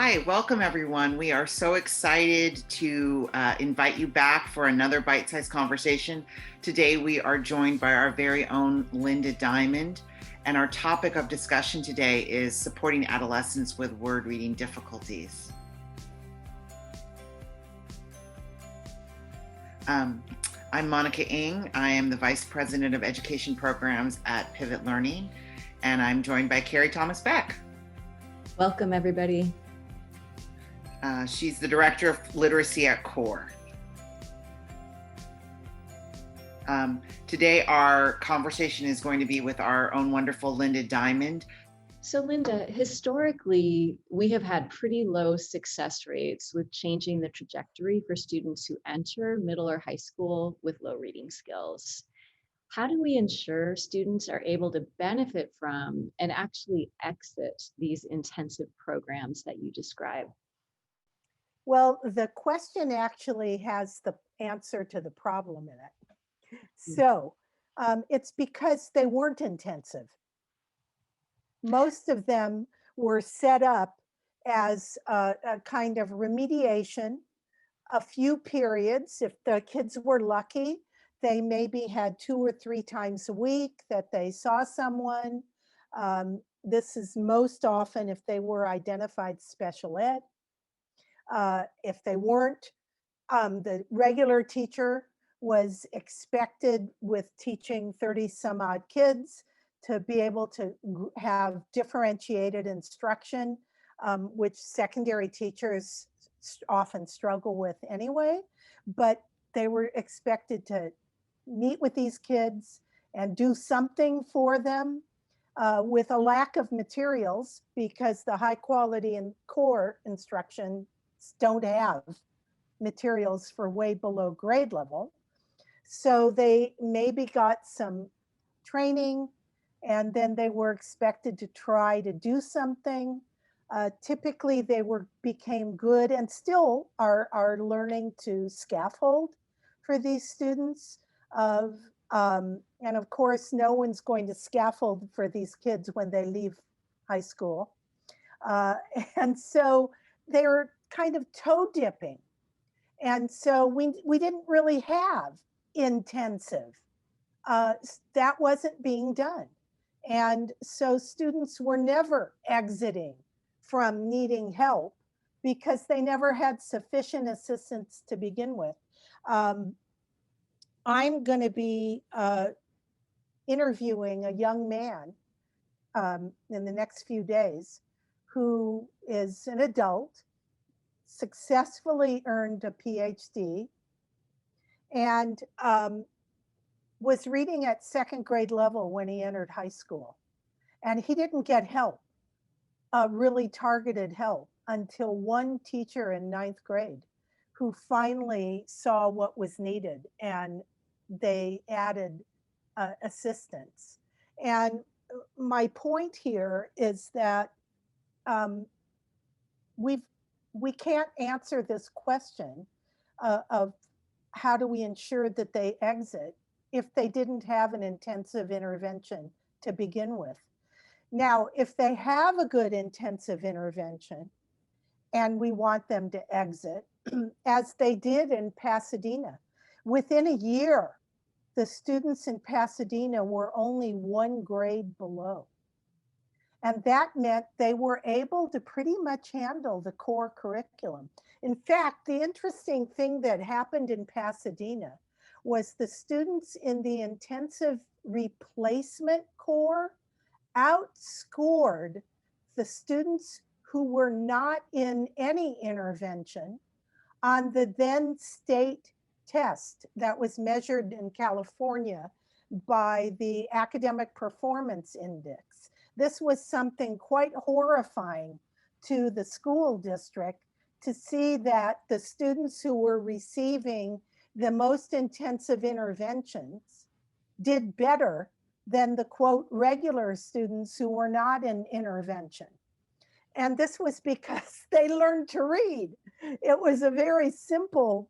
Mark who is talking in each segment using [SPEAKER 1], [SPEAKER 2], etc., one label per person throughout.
[SPEAKER 1] Hi, welcome everyone. We are so excited to invite you back for another bite-sized conversation. Today we are joined by our very own Linda Diamond, and our topic of discussion today is supporting adolescents with word reading difficulties. I'm Monica Ng. I am the Vice President of Education Programs at Pivot Learning, and I'm joined by Carrie Thomas Beck.
[SPEAKER 2] Welcome, everybody.
[SPEAKER 1] She's the Director of Literacy at CORE. Today, our conversation is going to be with our own wonderful Linda Diamond.
[SPEAKER 2] So Linda, historically, we have had pretty low success rates with changing the trajectory for students who enter middle or high school with low reading skills. How do we ensure students are able to benefit from and actually exit these intensive programs that you describe?
[SPEAKER 3] Well, the question actually has the answer to the problem in it. So it's because they weren't intensive. Most of them were set up as a kind of remediation, a few periods. If the kids were lucky, they maybe had 2 or 3 times a week that they saw someone. This is most often if they were identified special ed. If they weren't, the regular teacher was expected with teaching 30 some odd kids to be able to have differentiated instruction, which secondary teachers often struggle with anyway, but they were expected to meet with these kids and do something for them with a lack of materials, because the high quality and core instruction don't have materials for way below grade level. So they maybe got some training and then they were expected to try to do something. Typically they became good and still are learning to scaffold for these students. And of course, no one's going to scaffold for these kids when they leave high school. And so they're kind of toe dipping. And so we didn't really have intensive. That wasn't being done. And so students were never exiting from needing help because they never had sufficient assistance to begin with. I'm going to be interviewing a young man in the next few days who is an adult, successfully earned a PhD, and was reading at 2nd grade level when he entered high school. And he didn't get help, really targeted help, until one teacher in 9th grade who finally saw what was needed and they added assistance. And my point here is that we can't answer this question of how do we ensure that they exit if they didn't have an intensive intervention to begin with. Now, if they have a good intensive intervention and we want them to exit, as they did in Pasadena, within a year, the students in Pasadena were only 1 grade below. And that meant they were able to pretty much handle the core curriculum. In fact, the interesting thing that happened in Pasadena was the students in the intensive replacement core outscored the students who were not in any intervention on the then state test that was measured in California by the Academic Performance Index. This was something quite horrifying to the school district to see that the students who were receiving the most intensive interventions did better than the quote regular students who were not in intervention. And this was because they learned to read. It was a very simple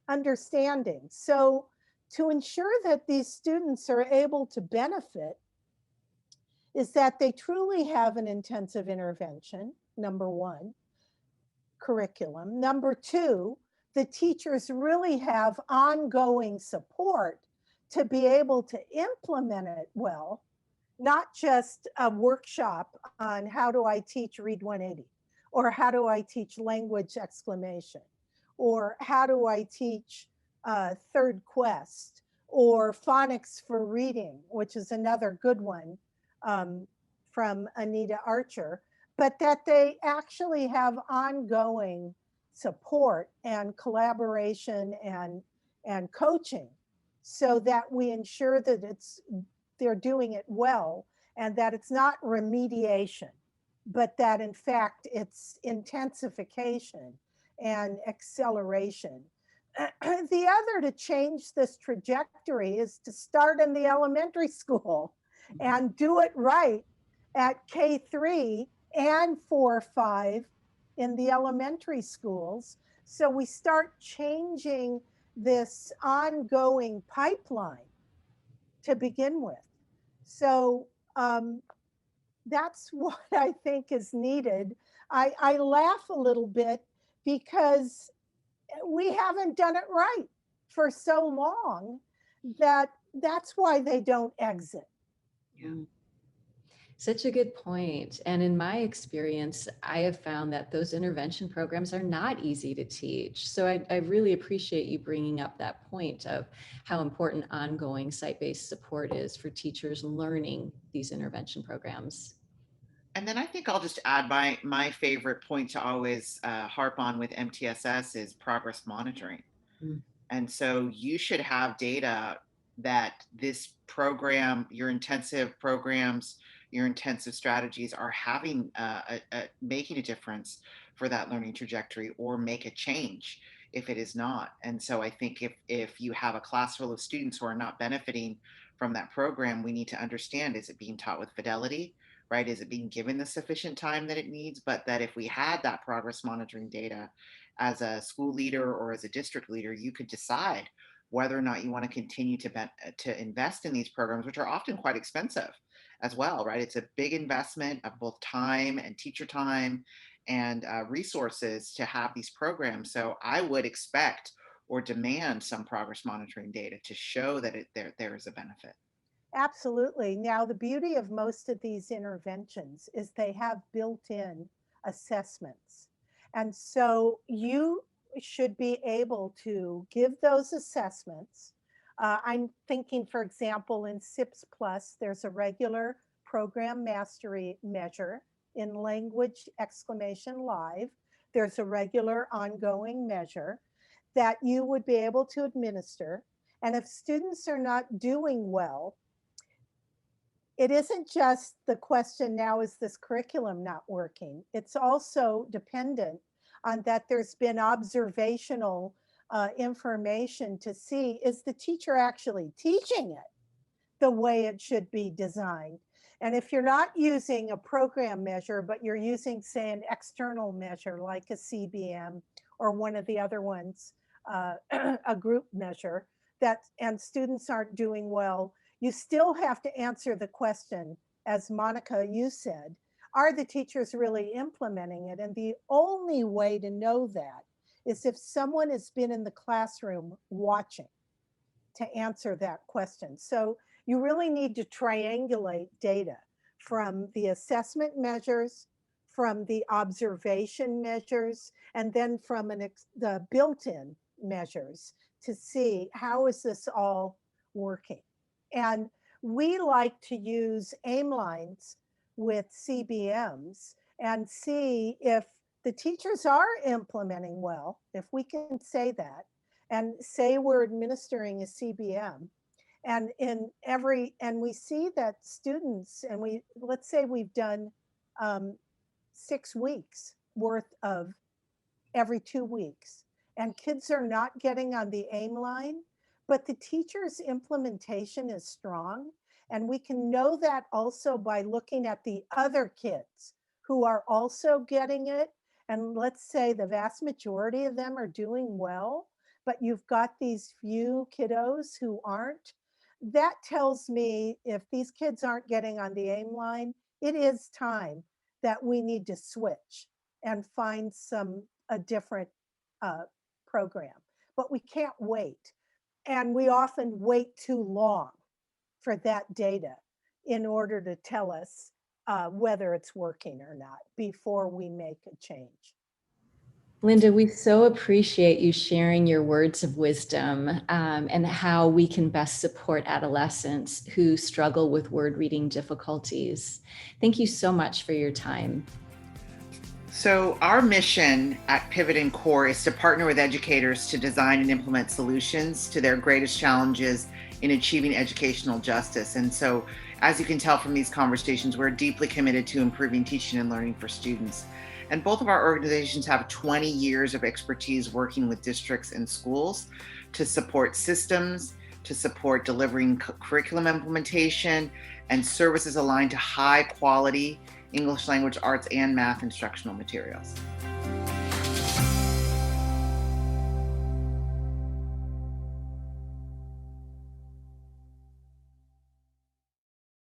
[SPEAKER 3] understanding. So to ensure that these students are able to benefit is that they truly have an intensive intervention, number one, curriculum. Number two, the teachers really have ongoing support to be able to implement it well, not just a workshop on how do I teach Read 180, or how do I teach language exclamation, or how do I teach third quest, or phonics for reading, which is another good one um, from Anita Archer, but that they actually have ongoing support and collaboration and coaching so that we ensure that they're doing it well and that it's not remediation, but that in fact it's intensification and acceleration. The other to change this trajectory is to start in the elementary school and do it right at K3 and 4-5 in the elementary schools. So we start changing this ongoing pipeline to begin with. So that's what I think is needed. I laugh a little bit because we haven't done it right for so long that that's why they don't exit.
[SPEAKER 1] Yeah.
[SPEAKER 2] Such a good point. And in my experience, I have found that those intervention programs are not easy to teach. So I really appreciate you bringing up that point of how important ongoing site-based support is for teachers learning these intervention programs.
[SPEAKER 1] And then I think I'll just add my favorite point to always harp on with MTSS is progress monitoring.
[SPEAKER 2] Mm.
[SPEAKER 1] And so you should have data that this program, your intensive programs, your intensive strategies are having making a difference for that learning trajectory, or make a change if it is not. And so I think if you have a class full of students who are not benefiting from that program, we need to understand, is it being taught with fidelity? Right? Is it being given the sufficient time that it needs? But that if we had that progress monitoring data, as a school leader or as a district leader, you could decide whether or not you want to continue to invest in these programs, which are often quite expensive as well, right? It's a big investment of both time and teacher time and resources to have these programs. So I would expect or demand some progress monitoring data to show that there is a benefit.
[SPEAKER 3] Absolutely. Now, the beauty of most of these interventions is they have built-in assessments. And so you should be able to give those assessments. I'm thinking, for example, in SIPS Plus, there's a regular program mastery measure. In language exclamation live, there's a regular ongoing measure that you would be able to administer. And if students are not doing well, it isn't just the question now, is this curriculum not working? It's also dependent on that there's been observational information to see, is the teacher actually teaching it the way it should be designed? And if you're not using a program measure, but you're using, say, an external measure like a CBM or one of the other ones, a group measure, and students aren't doing well, you still have to answer the question, as Monica, you said, are the teachers really implementing it? And the only way to know that is if someone has been in the classroom watching to answer that question. So you really need to triangulate data from the assessment measures, from the observation measures, and then from the built-in measures to see how is this all working. And we like to use aim lines with CBMs and see if the teachers are implementing well, if we can say that, and say we're administering a CBM. And and we see that students, and let's say we've done 6 weeks worth of every 2 weeks, and kids are not getting on the aim line, but the teacher's implementation is strong. And we can know that also by looking at the other kids who are also getting it. And let's say the vast majority of them are doing well, but you've got these few kiddos who aren't. That tells me if these kids aren't getting on the aim line, it is time that we need to switch and find a different program. But we can't wait. And we often wait too long for that data in order to tell us whether it's working or not before we make a change.
[SPEAKER 2] Linda, we so appreciate you sharing your words of wisdom and how we can best support adolescents who struggle with word reading difficulties. Thank you so much for your time.
[SPEAKER 1] So our mission at Pivot and Core is to partner with educators to design and implement solutions to their greatest challenges in achieving educational justice. And so, as you can tell from these conversations, we're deeply committed to improving teaching and learning for students. And both of our organizations have 20 years of expertise working with districts and schools to support systems, to support delivering curriculum implementation and services aligned to high quality English language arts and math instructional materials.